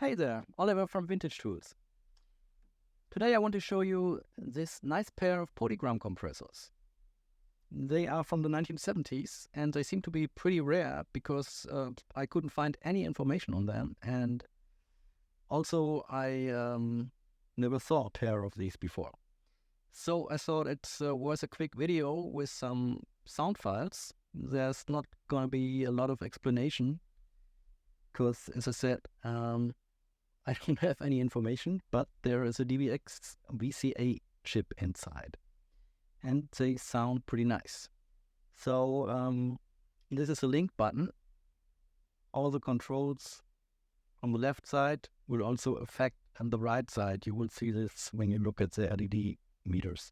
Hey there, Oliver from Vintage Tools. Today I want to show you this nice pair of PolyGram compressors. They are from the 1970s and they seem to be pretty rare because I couldn't find any information on them, and also I never saw a pair of these before. So I thought it was a quick video with some sound files. There's not going to be a lot of explanation because, as I said, I don't have any information, but there is a DVX VCA chip inside, and they sound pretty nice. So this is a link button. All the controls on the left side will also affect on the right side. You will see this when you look at the LED meters.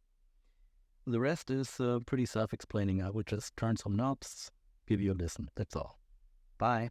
The rest is pretty self-explaining. I will just turn some knobs, give you a listen. That's all. Bye.